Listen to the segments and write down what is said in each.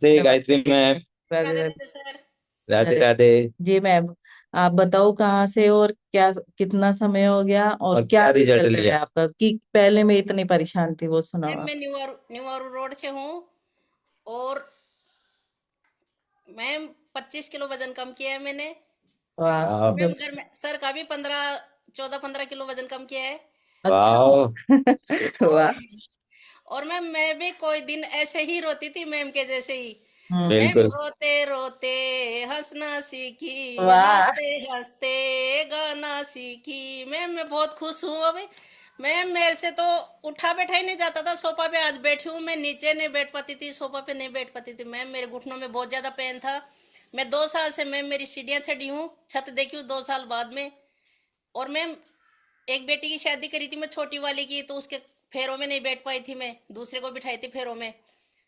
नमस्ते Gayatri ma'am. Radhe Radhe Radhe. Radhe sir. Radhe Radhe. Radhe. जी ma'am, आप बताओ कहाँ से और क्या, कितना समय हो गया और और क्या क्या रिजल्ट रिजल्ट है लिया? आपका, कि पहले में इतनी परेशान थी वो सुनाओ मैम आप। मैं न्यू रोड से हूँ। और मैम 25 किलो वजन कम किया है मैंने। वाह, और वाह। मैम जब घर में सर का भी 14-15 किलो वजन कम किया है। अच्छा। वाह। और वाह। और मैं भी कोई दिन ऐसे ही रोती थी मैम के जैसे ही। मैम बिल्कुल। रोते रोते हंसना सीखी, वाह। हंसते हंसते गाना सीखी। मैम मैं बहुत खुश हूँ अभी। मैम मेरे से तो उठा बैठा ही नहीं जाता था सोफा पे। आज बैठी हूँ मैं, नीचे नहीं बैठ पाती थी, सोफा पे नहीं बैठ पाती थी मैम। मेरे घुटनों में बहुत ज्यादा पेन था। मैं 2 साल से मैम मेरी सीढ़ियाँ चढ़ी हूँ, छत देखी हूँ 2 साल बाद में। और मैम एक बेटी की शादी करी थी मैं, छोटी वाली की, तो उसके फेरों में नहीं बैठ पाई थी मैं, दूसरे को बिठाई थी फेरों में।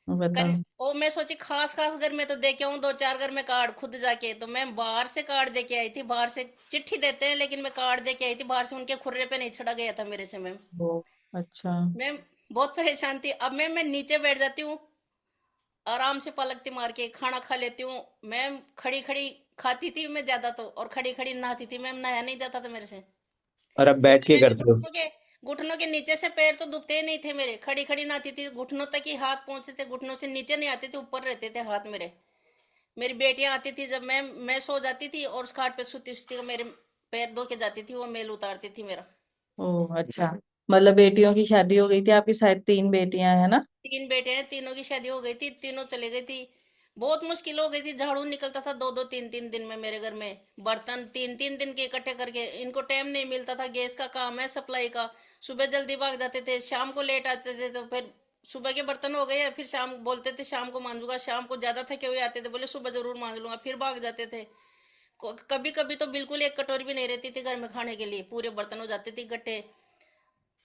बताओ। ओ मैं सोची खास खास घर में तो दे के आऊं, 2-4 घर में कार्ड खुद जाके। तो मैं बाहर से कार्ड दे के आई थी, बाहर से चिट्ठी देते हैं लेकिन मैं कार्ड दे के आई थी बाहर से, उनके खुर्रे पे नहीं चढ़ा गया था मेरे से मैम। वो अच्छा। मैम बहुत परेशान थी। अब मैम मैं नीचे बैठ जाती हूँ, आराम से पलकती मार के खाना खा लेती हूँ मैम। खड़ी खड़ी खाती थी मैं ज्यादा तो, और खड़ी खड़ी नहाती थी मैम, नहाया नहीं जाता था मेरे से। और अब बैठ क्योंकि के मेरे करते हो? घुटनों के नीचे से पैर तो दुखते ही नहीं थे मेरे। खड़ी खड़ी नहाती थी, घुटनों तक ही हाथ पहुंचते थे, घुटनों से नीचे नहीं आते थे, ऊपर रहते थे हाथ मेरे। मेरी बेटियां आती थी जब मैं सो जाती थी और उस खाट पे सुती सुती को मेरे पैर धो के जाती थी, वो मेल उतारती थी मेरा। ओ अच्छा, मतलब बेटियों की शादी हो गई थी आपकी, शायद 3 बेटियां हैं ना। 3 बेटे हैं, तीनों की शादी हो गई थी, तीनों चले गई थी। बहुत मुश्किल हो गई थी, झाड़ू निकलता था 2-2 3-3 दिन में मेरे घर में। बर्तन 3-3 दिन के इकट्ठे करके, इनको टाइम नहीं मिलता था, गैस का काम है, सप्लाई का। सुबह जल्दी भाग जाते थे, शाम को लेट आते थे, तो फिर सुबह के बर्तन हो गए, फिर शाम बोलते थे शाम को मांजूंगा, शाम को ज्यादा थके हुए आते थे, बोले सुबह जरूर मांज लूंगा, फिर भाग जाते थे। कभी कभी तो बिल्कुल एक कटोरी भी नहीं रहती थी घर में खाने के लिए, पूरे बर्तन हो जाते थे इकट्ठे।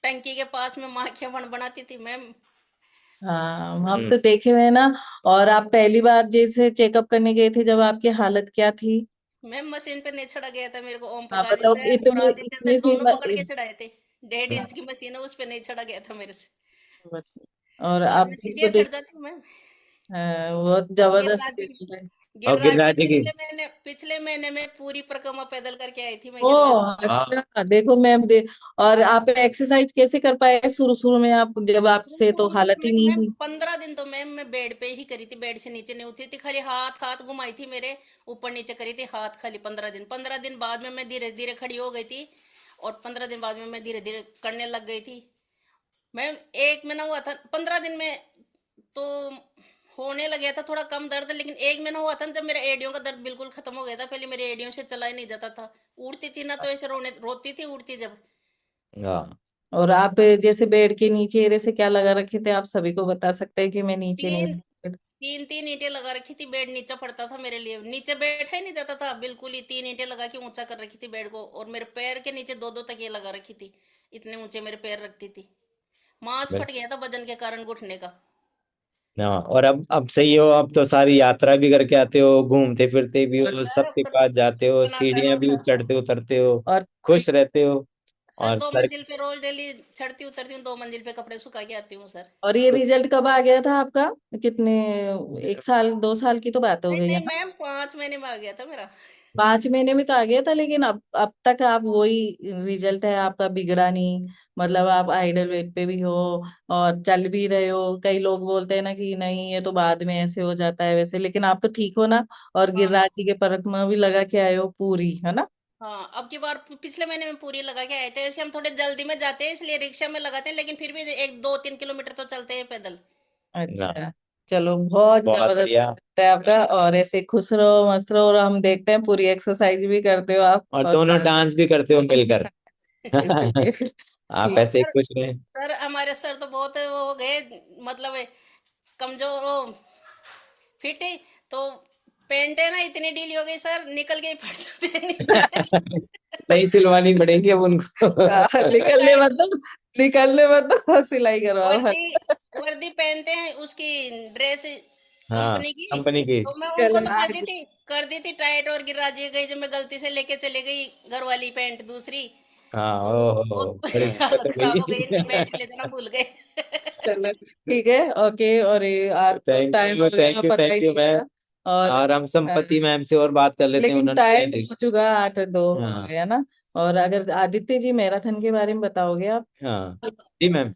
टंकी के पास में माँ क्या बन बनाती थी मैम। हाँ, हम हम्म। तो देखे हुए हैं ना। और आप पहली बार जैसे चेकअप करने गए थे, जब आपकी हालत क्या थी? मैम मशीन पे नहीं चढ़ा गया था मेरे को, ओम हाँ प्रकाश जी बताओ, सर और इतनी आदित्य इतनी सर सी दोनों पकड़ के चढ़ाए थे। 1.5 इंच की मशीन है, उस पे नहीं चढ़ा गया था मेरे से। और आज आप मैं जिसको सीढ़ियाँ चढ़ देख, जाती हूँ मैम। बहुत और जबरदस्त रिजल्ट है। और गिरिराज भी गिरिराज जी की? पिछले महीने में पूरी परिक्रमा पैदल करके आई थी मैं ओ गिरिराज जी। हाँ। अच्छा, देखो मैम और आप एक्सरसाइज कैसे कर पाए शुरू शुरू में, आप जब आपसे तो हालत ही नहीं मैम थी। 15 दिन तो मैम मैं बेड पे ही करी थी, बेड से नीचे नहीं उतरी थी, खाली हाथ हाथ घुमाई थी मेरे, ऊपर नीचे करी थी हाथ खाली। 15 दिन, 15 दिन बाद में मैं धीरे धीरे खड़ी हो गई थी। और 15 दिन बाद में मैं धीरे धीरे करने लग गई थी मैम। एक महीना हुआ था 15 दिन में तो होने लग गया था थोड़ा कम दर्द, लेकिन एक महीना हुआ था जब मेरा एडियो का दर्द बिल्कुल खत्म हो गया था। पहले मेरे एडियो से चला ही नहीं जाता था, उड़ती थी ना तो ऐसे रोती थी उड़ती जब। हाँ। और आप जैसे बेड के नीचे एरे से क्या लगा रखे थे, आप सभी को बता सकते हैं कि मैं नीचे नहीं तीन बैठ सकती थी। 3-3 ईंटें लगा रखी थी, बेड नीचा पड़ता था मेरे लिए, नीचे बैठा ही नहीं जाता था बिल्कुल ही। 3 ईंटें लगा के ऊंचा कर रखी थी बेड को, और मेरे पैर के नीचे 2-2 तकिए लगा रखी थी, इतने ऊंचे मेरे पैर रखती थी। मांस बिल- फट गया था वजन के कारण घुटने का। हाँ, और अब सही हो? अब तो सारी यात्रा भी करके आते हो, घूमते फिरते भी और हो, सर सबके पास जाते हो, सनातन सीढ़ियां और भी चढ़ते उतरते हो, और खुश रहते हो। सर और दो सर, मंजिल पे रोज डेली चढ़ती उतरती हूँ, 2 मंजिल पे कपड़े सुखा के आती हूँ सर। ये रिजल्ट कब आ गया था आपका? कितने, 1 साल 2 साल की तो बात हो नहीं गई है नहीं ना। मैम, 5 महीने में आ गया था मेरा। 5 महीने में तो आ गया था, लेकिन अब तक आप वही रिजल्ट है आपका, बिगड़ा नहीं। मतलब आप आइडल वेट पे भी हो और चल भी रहे हो। कई लोग बोलते हैं ना कि नहीं ये तो बाद में ऐसे हो जाता है वैसे, लेकिन आप तो ठीक हो ना। और हाँ गिरिराज जी के परिक्रमा भी लगा के आए हो पूरी, है ना। हाँ, अब की बार पिछले महीने में पूरी लगा के आए थे। ऐसे हम थोड़े जल्दी में जाते हैं इसलिए रिक्शा में लगाते हैं, लेकिन फिर भी 1-2-3 किलोमीटर तो चलते हैं पैदल। ना, अच्छा, चलो बहुत बहुत जबरदस्त बढ़िया। रिजल्ट है आपका। और ऐसे खुश रहो मस्त रहो, और हम देखते हैं पूरी एक्सरसाइज भी करते हो आप और और दोनों साथ डांस भी करते हो मिलकर। आप और ऐसे ही सर कुछ रहे। सर हमारे सर तो बहुत वो हो गए, मतलब कमजोर, वो फिट है तो पेंट है ना इतनी ढीली हो गई सर, निकल के ही फट जाते हैं नीचे। नहीं, सिलवानी पड़ेगी अब उनको। उसको निकलने टाइट, मतलब, निकलने मतलब सिलाई करवाओ। वर्दी वर्दी पहनते हैं उसकी, ड्रेस हाँ, कंपनी की। कंपनी की। तो मैं उनको तो निकलने कर दी थी टाइट, और गिरा जी गई जब मैं गलती से लेके चले गई घर वाली पैंट दूसरी। हाँ, तो ओहो, बहुत बड़ी दिक्कत हालत हो खराब हो गई, गई। इनकी पैंट ले जाना भूल गए। चलो ठीक है, ओके। और ये आज तो टाइम हो गया, थैंक यू, पता ही थैंक यू नहीं मैं। चला। और और हम संपत्ति मैम से और बात कर लेते हैं, लेकिन उन्होंने टाइम पहले। हो चुका 8-2 हो हाँ गया ना। और अगर आदित्य जी मैराथन के बारे में बताओगे आप? हाँ जी मैम।